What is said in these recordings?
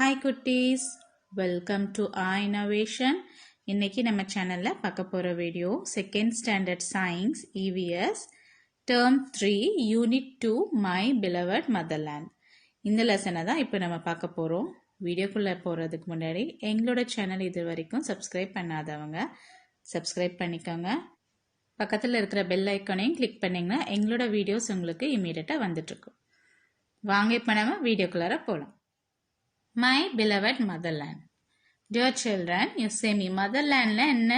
Hi குட்டீஸ், welcome to innovation. இன்னைக்கு நம்ம சேனல்ல பார்க்க போற video second standard science EVS term 3 unit 2 my beloved motherland. இந்த லெசனை தான் இப்போ நம்ம பார்க்க போறோம். வீடியோக்குள்ள போறதுக்கு முன்னாடி எங்களோட சேனல் இது வரைக்கும் சப்ஸ்கிரைப் பண்ணாதவங்க சப்ஸ்கிரைப் பண்ணிக்கோங்க. பக்கத்தில் இருக்கிற பெல் ஐக்கானையும் கிளிக் பண்ணீங்கன்னா எங்களோட வீடியோஸ் உங்களுக்கு இமீடியட்டா வந்துட்டு இருக்கும். வாங்க இப்போ நம்ம வீடியோக்குள்ளார போகலாம். My beloved motherland. Dear children, you say me motherlandல என்ன?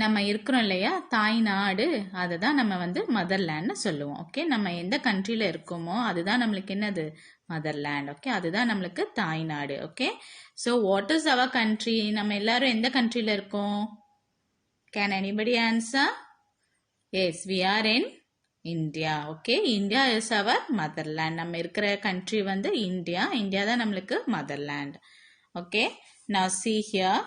நம்ம இருக்கிறோம் இல்லையா, தாய் நாடு, அதுதான் நம்ம மதர்லேண்ட்னு சொல்லுவோம். ஓகே, நம்ம எந்த கண்ட்ரியில இருக்கோமோ அதுதான் நம்மளுக்கு என்னது மதர்லேண்ட். ஓகே, அதுதான் நம்மளுக்கு தாய் நாடு. Okay, so what is our country? நம்ம எல்லாரும் எந்த கண்ட்ரியில இருக்கோம்? Can anybody answer? Yes, we are in India. Okay, India is our motherland. நம்ம இருக்கிற country India. India தான் நம்மளுக்கு motherland. Okay, now see here.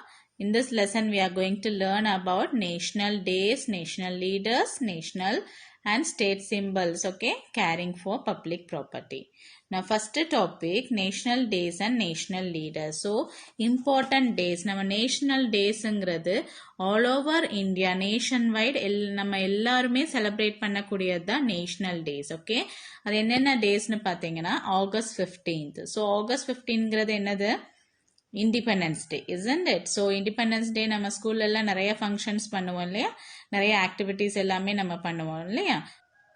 In this lesson we are going to learn about national days, national leaders, national and state symbols. Okay, caring for public property. Now first topic, national days and national leaders. So important days, நம்ம national daysங்கிறது all over India, nationwide நம்ம எல்லாருமே celebrate பண்ணக்கூடியது தான் national days. Okay, அது என்னென்ன டேஸ்னு பார்த்தீங்கன்னா August 15th. So August 15ங்கிறது என்னது? Independence day, isn't it? So independence day நம்ம ஸ்கூல்ல எல்லாம் நிறைய ஃபங்க்ஷன்ஸ் பண்ணுவோம் இல்லையா, நிறைய ஆக்டிவிட்டீஸ் எல்லாமே நம்ம பண்ணுவோம் இல்லையா.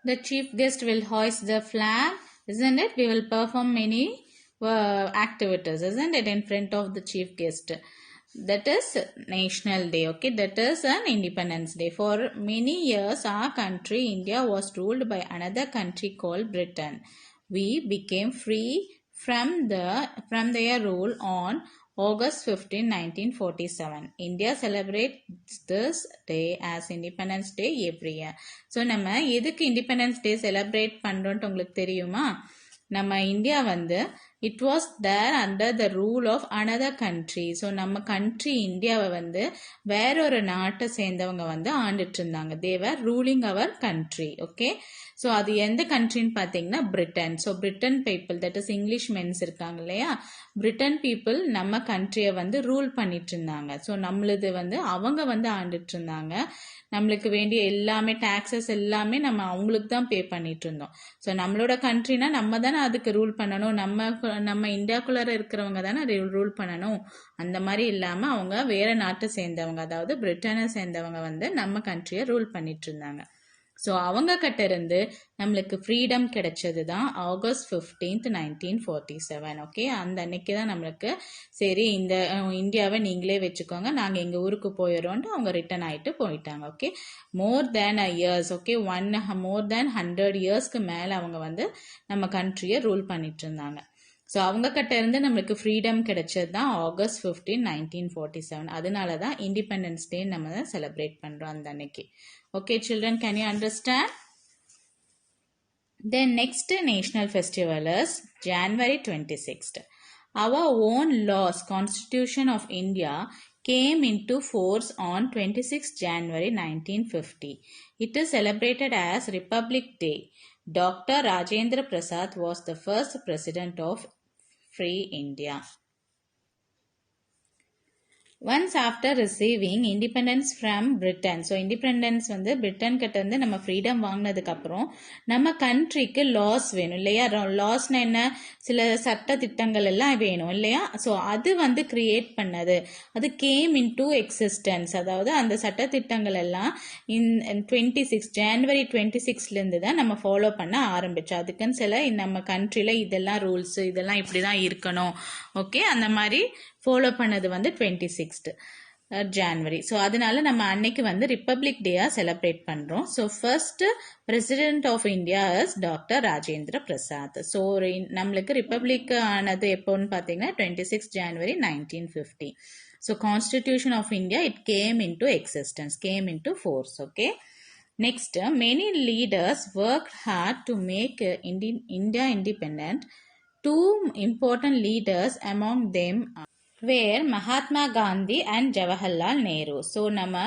The chief guest will hoist the flag, isn't it? We will perform many activities, isn't it, in front of the chief guest. That is national day. Okay, that is an independence day. For many years our country India was ruled by another country called Britain. We became free from their rule on August 15, 1947. India celebrates this day as Independence Day every year. So நம்ம எதுக்கு Independence Day celebrate பண்றோம்னு உங்களுக்கு தெரியுமா? நம்ம India it was there under the rule of another country. So நம்ம country இந்தியாவை வேற ஒரு நாட்டை சேர்ந்தவங்க ஆண்டுட்டு இருந்தாங்க. They were ruling our country. Okay, so அது எந்த கண்ட்ரின்னு பார்த்தீங்கன்னா Britain. So Britain people, that is English mens இருக்காங்க இல்லையா, பிரிட்டன் பீப்புள் நம்ம கண்ட்ரியை ரூல் பண்ணிட்டு இருந்தாங்க. ஸோ நம்மளது அவங்க ஆண்டுட்டு இருந்தாங்க. நம்மளுக்கு வேண்டிய எல்லாமே டாக்ஸஸ் எல்லாமே நம்ம அவங்களுக்கு தான் பே பண்ணிட்டு இருந்தோம். ஸோ நம்மளோட கண்ட்ரினா நம்ம தானே அதுக்கு ரூல் பண்ணணும், நம்ம இந்தியாக்குள்ளார இருக்கிறவங்க தானே ரூல் பண்ணணும். அந்த மாதிரி இல்லாம அவங்க வேற நாட்டை சேர்ந்தவங்க, அதாவது பிரிட்டனை சேர்ந்தவங்க நம்ம கண்ட்ரியை ரூல் பண்ணிட்டு இருந்தாங்க. ஸோ அவங்க கிட்ட இருந்து நம்மளுக்கு ஃப்ரீடம் கிடைச்சது தான் ஆகஸ்ட் 15th, 1947. ஓகே, அந்த அன்னைக்கு தான் நம்மளுக்கு சரி இந்த இந்தியாவை நீங்களே வச்சுக்கோங்க, நாங்கள் எங்கள் ஊருக்கு போயிடுறோன்ட்டு அவங்க ரிட்டர்ன் ஆகிட்டு போயிட்டாங்க. ஓகே, மோர் தேன் அ இயர்ஸ், ஓகே, மோர் தேன் 100 இயர்ஸ்க்கு மேலே அவங்க நம்ம கண்ட்ரியை ரூல் பண்ணிட்டு இருந்தாங்க. ஸோ அவங்க கிட்ட இருந்து நம்மளுக்கு ஃப்ரீடம் கிடைச்சது தான் ஆகஸ்ட் 15, 1947. அதனால தான் இண்டிபெண்டன்ஸ் டே நம்ம செலிப்ரேட் பண்றோம் அந்த அன்னைக்கு. Okay children, can you understand? Then next national festival is January 26th. Our own laws, Constitution of India, came into force on 26 January 1950. It is celebrated as Republic Day. Dr. Rajendra Prasad was the first president of Free India. Once after receiving independence from Britain, so independence Britain கிட்ட இருந்து நம்ம freedom வாங்கினதுக்கு அப்புறம் நம்ம கண்ட்ரிக்கு loss வேணும் இல்லையா. லாஸ்னா என்ன? சில சட்ட திட்டங்கள் எல்லாம் வேணும் இல்லையா. ஸோ அது கிரியேட் பண்ணது, அது கேம் இன் டு எக்ஸிஸ்டன்ஸ். அதாவது அந்த சட்ட திட்டங்கள் எல்லாம் ஜனவரி 26 தான் நம்ம ஃபாலோ பண்ண ஆரம்பிச்சோம். அதுக்குன்னு சில நம்ம கண்ட்ரில இதெல்லாம் ரூல்ஸ், இதெல்லாம் இப்படிதான் இருக்கணும். ஓகே, அந்த மாதிரி ஃபாலோ பண்ணது 26th ஜனவரி. ஸோ அதனால நம்ம அன்னைக்கு ரிப்பப்ளிக் டேயா செலிப்ரேட் பண்றோம். So first president of India is doctor Rajendra Prasad. So நம்மளுக்கு ரிப்பப்ளிக் ஆனது எப்போன்னு பார்த்தீங்கன்னா 26 ஜனவரி 1950. So constitution of India it came into existence, came into force. Okay, next many leaders worked hard to make India independent. Two important leaders among them are where Mahatma Gandhi and Jawaharlal Nehru. So நம்ம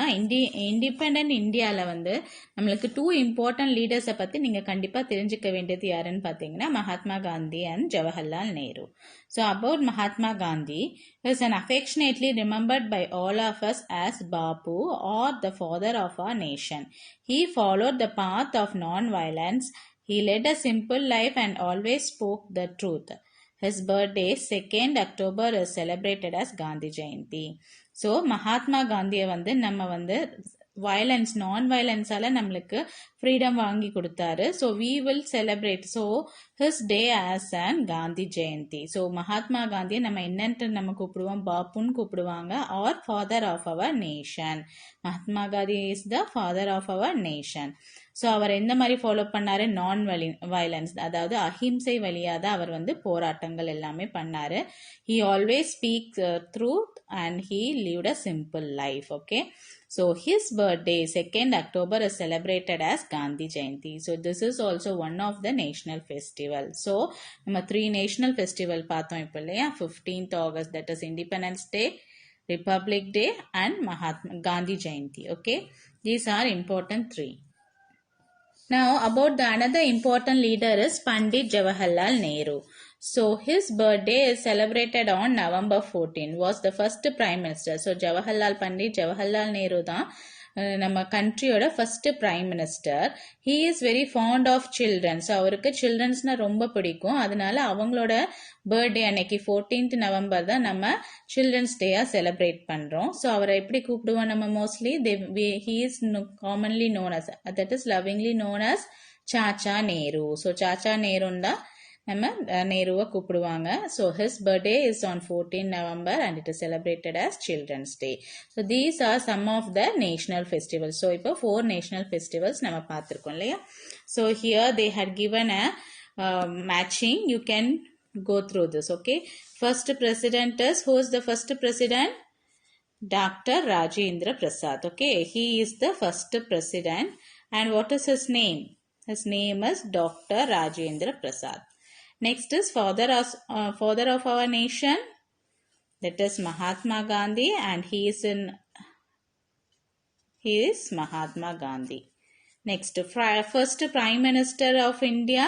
independent இந்தியாவில் வந்து நம்மளுக்கு 2 important லீடர்ஸை பற்றி நீங்கள் கண்டிப்பாக தெரிஞ்சுக்க வேண்டியது யாருன்னு பார்த்தீங்கன்னா Mahatma Gandhi and Jawaharlal Nehru. So about Mahatma Gandhi, he is affectionately remembered by all of us as Bapu or the father of our nation. He followed the path of non-violence. He led a simple life and always spoke the truth. His birthday 2nd October is celebrated as Gandhi Jayanti. So Mahatma காந்தியை வந்து நம்ம வந்து violence non-violenceால நம்மளுக்கு freedom வாங்கி கொடுத்தாரு. So we will celebrate so his day as an Gandhi Jayanti. So Mahatma காந்தியை நம்ம என்னன்ட்டு நம்ம கூப்பிடுவோம், பாப்புன்னு கூப்பிடுவாங்க, or father of our nation. Mahatma Gandhi is the father of our nation. So அவர் எந்த மாதிரி ஃபாலோ பண்ணாரு, நான் வயலன்ஸ், அதாவது அஹிம்சை வழியாக தான் அவர் வந்து போராட்டங்கள் எல்லாமே பண்ணாரு. He always speak truth and he lived a simple life. Okay, so his birthday 2nd October is celebrated as Gandhi Jayanti. So this is also one of the national festival. So நம்ம 3 national festival பார்த்தோம் இப்போ இல்லையா, 15th August that is Independence Day, Republic Day and Gandhi Jayanti. Okay, these are important 3. Now about the another important leader is Pandit Jawaharlal Nehru. So his birthday is celebrated on November 14. Was the first prime minister. So Pandit Jawaharlal Nehru தான் நம்ம கண்ட்ரியோட first prime minister. He is very fond of children. So அவருக்கு சில்ட்ரன்ஸ்னா ரொம்ப பிடிக்கும். அதனால அவங்களோட birthday அன்னைக்கு 14th November தான் நம்ம சில்ட்ரன்ஸ் டேயா செலிப்ரேட் பண்றோம். ஸோ அவரை எப்படி கூப்பிடுவோம் நம்ம mostly, he is commonly known as, that is lovingly known as Chacha Nehru. So Chacha நேருன்னு தான் நம்ம நேருவை கூப்பிடுவாங்க. So his birthday is on 14th November and it is celebrated as Children's Day. So these are some of the national festivals. So இப்போ 4 national festivals நம்ம பார்த்திருக்கோம் இல்லையா. So here they had given a matching. You can go through this. Okay, first president is, who is the first president? Dr. Rajendra Prasad. Okay, he is the first president. And what is his name? His name is Dr. Rajendra Prasad. Next is father of our nation, that is Mahatma Gandhi, and he is Mahatma Gandhi. Next, first prime minister of India,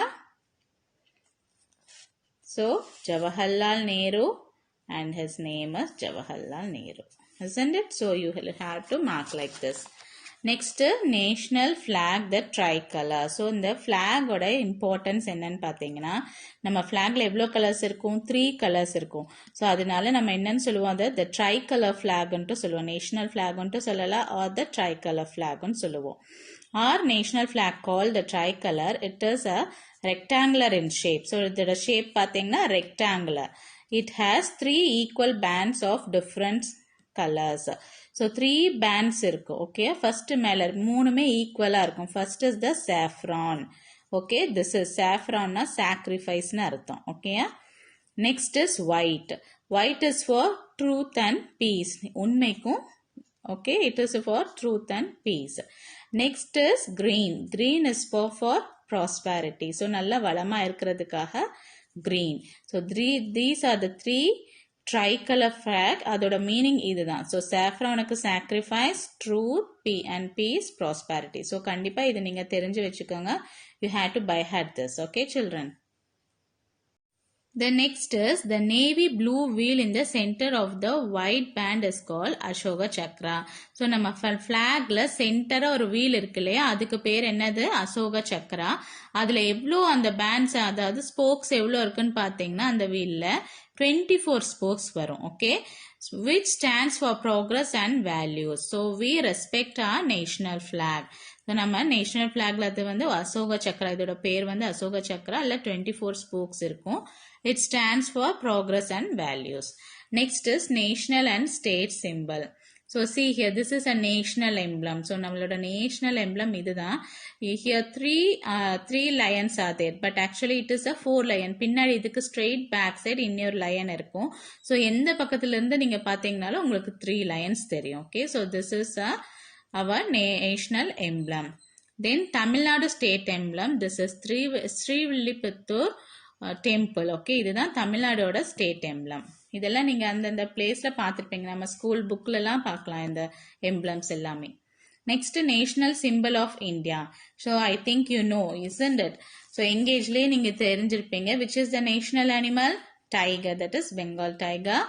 so Jawaharlal Nehru, and his name is Jawaharlal Nehru, isn't it? So you will have to mark like this. Next, national flag, the tricolor. So இந்த flag ஓட importance என்னன்னு பார்த்தீங்கன்னா, நம்ம flagல எவ்வளோ colours இருக்கும், 3 colours இருக்கும். So அதனால நம்ம என்னன்னு சொல்லுவோம், அது the tricolor flagன்ட்டு சொல்லுவோம். நேஷனல் ஃபிளாக்ன்ட்டு சொல்லலாம், or the tricolor flagன்னு சொல்லுவோம். Our national flag called the tricolor, it is a rectangular in shape. So இதோட ஷேப் பார்த்தீங்கன்னா rectangular. It has 3 equal bands of different colors. So 3 bands இருக்கும். Okay, first மேல 3மே ஈக்குவலா இருக்கும். First is the saffron. Okay, this is saffron na sacrifice னு அர்த்தம். Okay, next is white. White is for truth and peace. உண்மைக்கும். Okay, it is for truth and peace. Next is green. Green is for prosperity. So நல்ல வளமா இருக்கிறதுக்காக green. So these are the 3 tricolor flag. அதோட meaning இதுதான். So saffronக்கு sacrifice, truth and peace, prosperity. ஸோ கண்டிப்பா இது நீங்க தெரிஞ்சு வச்சுக்கோங்க. You have to by heart this. Okay children. The next is the navy blue wheel in the center of the white band is called Ashoka Chakra. So நம்ம flagல சென்டரா ஒரு wheel இருக்கு இல்லையா, அதுக்கு பேர் என்னது, அசோக சக்ரா. அதுல எவ்வளோ அந்த பேண்ட்ஸ், அதாவது ஸ்போக்ஸ் எவ்வளோ இருக்குன்னு பார்த்தீங்கன்னா அந்த வீல்ல 24 spokes வரும். Okay, which stands for progress and values. So we respect our national flag. So நம்ம நேஷனல் ஃபிளாக்ல அது வந்து அசோக சக்ரா, இதோட பேர் வந்து அசோக சக்ரா, இல்ல 24 ஸ்போக்ஸ் இருக்கும். It stands for progress and values. Next is national and state symbol. So see here, this is a national emblem. So நம்மளோட national emblem இதுதான். Here three lions are there, but actually it is a 4 lion. பின்னாடி இதுக்கு straight back side இன்னொரு lion இருக்கும். So எந்த பக்கத்துல இருந்து நீங்க பாத்தீங்கனாலும் உங்களுக்கு 3 lions தெரியும். Okay, so this is our national emblem. Then Tamil Nadu state emblem. This is Srivilliputturu temple. Okay, இதுதான் தமிழ்நாடோட ஸ்டேட் எம்ப்ளம். இதெல்லாம் நீங்க அந்தந்த பிளேஸ்ல பார்த்துருப்பீங்க. நம்ம ஸ்கூல் புக்லலாம் பார்க்கலாம் இந்த எம்ப்ளம்ஸ் எல்லாமே. Next national symbol of India. So I think you know, isn't it? ஸோ எங்கேஜ்லேயே நீங்கள் தெரிஞ்சிருப்பீங்க. Which is the national animal? Tiger, that is Bengal tiger.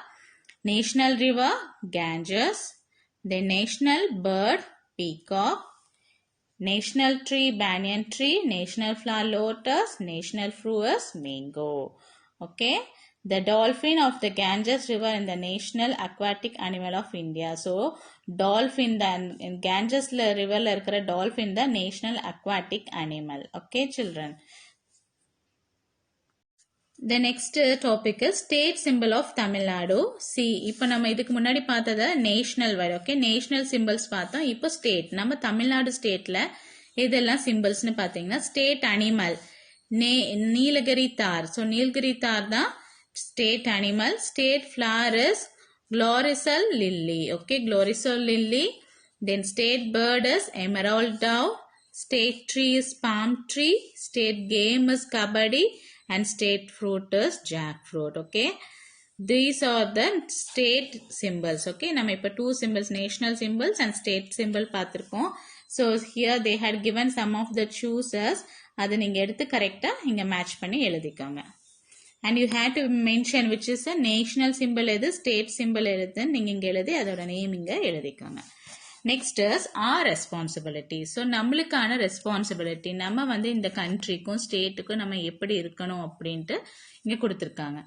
National river Ganges. The national bird peacock. National tree banyan tree. National flower lotus. National fruit is mango. Okay. The dolphin of the Ganges river in the national aquatic animal of India. So dolphin, the in Ganges river la irukra dolphin the national aquatic animal. Okay children. The next topic is state symbol of Tamil Nadu. See, இப்போ நம்ம இதுக்கு முன்னாடி பார்த்தது national word. Okay, national symbols பார்த்தோம். இப்போ state, நம்ம தமிழ்நாடு ஸ்டேட்ல இதெல்லாம் சிம்பிள்ஸ்னு பார்த்தீங்கன்னா ஸ்டேட் அனிமல் நீலகிரி தார். ஸோ நீலகிரி தார் தான் state animal. State flower is Gloricel lily. Okay, Gloricel lily. Then state bird is emerald dove. State tree is palm tree. State game is kabaddi. And state fruit is jackfruit. Okay, these are the state symbols. Okay, நம்ம இப்போ two symbols, national symbols and state symbol பார்த்திருக்கோம். So here they had given some of the chooses. அதை நீங்க எடுத்து கரெக்டா இங்க match பண்ணி எழுதிக்கோங்க. And you had to mention which is a national symbol எது, state symbol எது நீங்க இங்க எழுதி அதோட நேம் இங்க எழுதிக்கோங்க. Next is our responsibility. So நம்மளுக்கான ரெஸ்பான்சிபிலிட்டி, நம்ம வந்து இந்த கண்ட்ரிக்கும் ஸ்டேட்டுக்கும் நம்ம எப்படி இருக்கணும் அப்படின்ட்டு இங்க கொடுத்துருக்காங்க.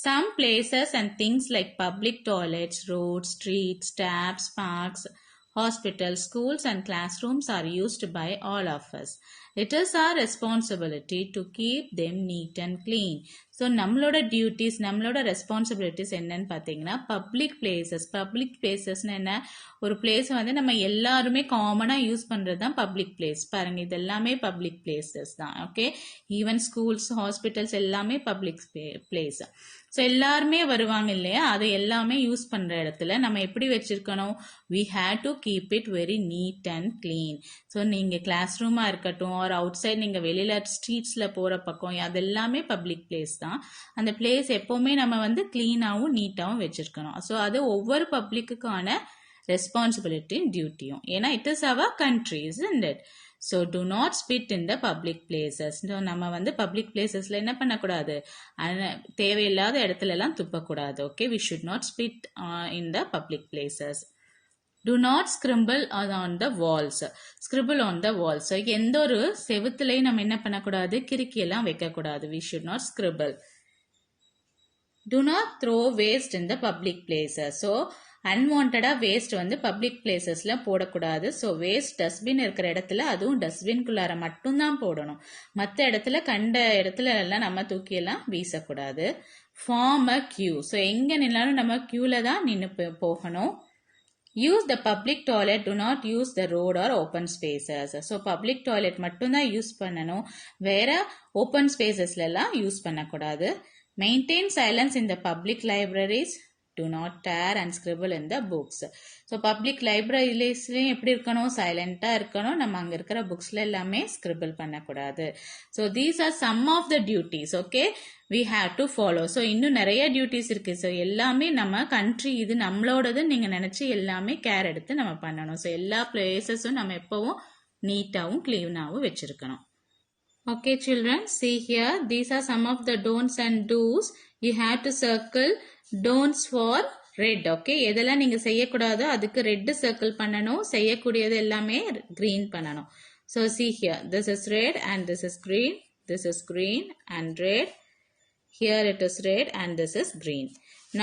Some places and things like public toilets, roads, streets, taps, parks, hospitals, schools and classrooms are used by all of us. It is our responsibility to keep them neat and clean. So நம்மளோட duties, நம்மளோட responsibilities என்னன்னு பார்த்தீங்கன்னா public பிளேசஸ்னு என்ன, ஒரு place வந்து நம்ம எல்லாருமே காமனாக யூஸ் பண்ணுறது தான் பப்ளிக் பிளேஸ். பாருங்க, இது எல்லாமே பப்ளிக் பிளேசஸ் தான். ஓகே, ஈவன் ஸ்கூல்ஸ், ஹாஸ்பிட்டல்ஸ் எல்லாமே பப்ளிக் பிளேஸ். ஸோ எல்லாருமே வருவாங்க இல்லையா, அதை எல்லாமே யூஸ் பண்ணுற இடத்துல நம்ம எப்படி வச்சிருக்கணும், we had to keep it very neat and clean. So நீங்கள் கிளாஸ் ரூமாக இருக்கட்டும் ஆர் அவுட் சைட் நீங்கள் வெளியில் ஸ்ட்ரீட்ஸில் போகிற பக்கம் அதெல்லாமே பப்ளிக் பிளேஸ் தான். அந்த பிளேஸ் எப்போவுமே நம்ம வந்து க்ளீனாகவும் நீட்டாகவும் வச்சுருக்கணும். ஸோ அது ஒவ்வொரு பப்ளிக்குக்கான ரெஸ்பான்சிபிலிட்டி டியூட்டியும், ஏன்னா it is our country, isn't it? So do not spit in the public places. நம்ம வந்து பப்ளிக் பிளேசஸ்ல என்ன பண்ணக்கூடாது, தேவையில்லாத இடத்துல எல்லாம் துப்பக்கூடாது. Okay, we should not spit in the public places. Do not scribble on the walls. Scribble on the walls. So எந்த ஒரு செவுத்துலையும் நம்ம என்ன பண்ணக்கூடாது, கிறுக்கியெல்லாம் வைக்கக்கூடாது. We should not scribble. Do not throw waste in the public places. So அன்வான்டா waste வந்து public பிளேசஸ்ல போடக்கூடாது. ஸோ வேஸ்ட் டஸ்ட்பின் இருக்கிற இடத்துல, அதுவும் டஸ்ட்பின்குள்ளார மட்டும்தான் போடணும். மற்ற இடத்துல கண்ட இடத்துல எல்லாம் நம்ம தூக்கியெல்லாம் வீசக்கூடாது. Form a queue. ஸோ எங்க நின்னாலும் நம்ம கியூல தான் நின்று போகணும். Use the public toilet, do not use the road or open spaces. So public toilet மட்டும்தான் யூஸ் பண்ணணும், வேற ஓப்பன் ஸ்பேசஸ்ல எல்லாம் யூஸ் பண்ணக்கூடாது. Maintain silence in the public libraries. Do not tear and scribble in the books. So public libraries எப்படி இருக்கணும், சைலண்டா இருக்கணும். நம்ம அங்க இருக்கிற புக்ஸ்ல எல்லாமே ஸ்கிரிபிள் பண்ணக்கூடாது. So these are some of the duties. Okay, we have to follow. So இன்னும் நிறைய டியூட்டிஸ் இருக்கு. ஸோ எல்லாமே நம்ம கண்ட்ரி, இது நம்மளோடது நீங்க நினைச்சு எல்லாமே கேர் எடுத்து நம்ம பண்ணணும். ஸோ எல்லா பிளேசஸும் நம்ம எப்பவும் நீட்டாவும் கிளீனாவும் வச்சிருக்கணும். Okay children, see here, these are some of the don'ts and do's. You have to circle don'ts for red. Okay, எதெல்லாம் நீங்க செய்யக்கூடாதோ அதுக்கு ரெட் சர்க்கிள் பண்ணணும், செய்யக்கூடியது எல்லாமே green பண்ணணும். So see here, this is red and this is green, this is green and red, here it is red and this is green.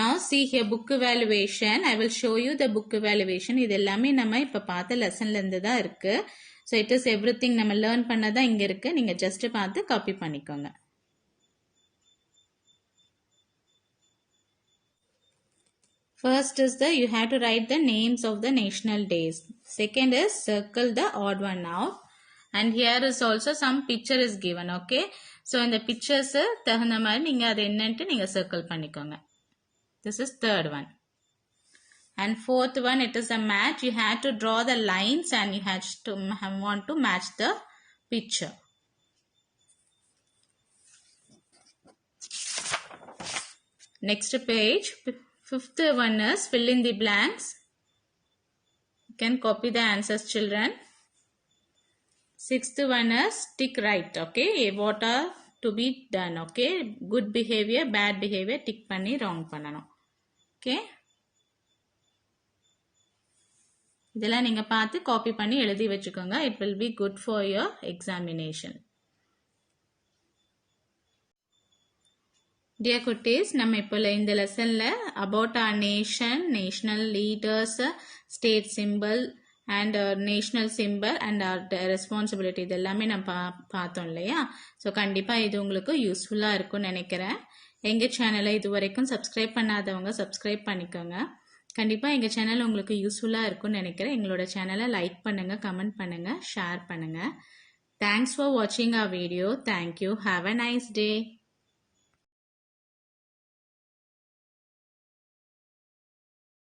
Now see here, book evaluation. I will show you the book evaluation. இது எல்லாமே நம்ம இப்ப பார்த்த லெசன்ல இருந்து தான் இருக்கு. So it is everything நம்ம learn பண்ணதா இங்க இருக்கு. நீங்க ஜஸ்ட் பார்த்து காப்பி பண்ணிக்கோங்க. First is you have to write the names of the national days. Second is circle the odd one out. And here is also some picture is given. Okay, so in the pictures தகுந்த மாதிரி நீங்க அது என்னன்னு நீங்க circle பண்ணிக்கோங்க. This is third one. And fourth one, it is a match. You have to draw the lines and you have to want to match the picture. Next page, fifth one is fill in the blanks. You can copy the answers, children. Sixth one is tick right. Okay, what are to be done? Okay, good behavior, bad behavior, tick பண்ணி wrong பண்ணணும். Okay, இதெல்லாம் நீங்க பார்த்து copy பண்ணி எழுதி வச்சுக்கோங்க. It will be good for your examination. Dear குட்டீஸ், நம்ம இப்போ இந்த லெசன்ல about our nation, national leaders, state symbol and national symbol and our responsibility இதெல்லாமே நம்ம பார்த்தோம் இல்லையா? ஸோ கண்டிப்பாக இது உங்களுக்கு யூஸ்ஃபுல்லாக இருக்கும்னு நினைக்கிறேன். எங்கள் சேனலை இது வரைக்கும் சப்ஸ்கிரைப் பண்ணாதவங்க சப்ஸ்கிரைப் பண்ணிக்கோங்க. கண்டிப்பாக எங்கள் சேனல் உங்களுக்கு யூஸ்ஃபுல்லாக இருக்கும்னு நினைக்கிறேன். எங்களோட சேனலை லைக் பண்ணுங்கள், கமெண்ட் பண்ணுங்கள், ஷேர் பண்ணுங்கள். தேங்க்ஸ் ஃபார் வாட்சிங் our video. Thank you. Have a nice day.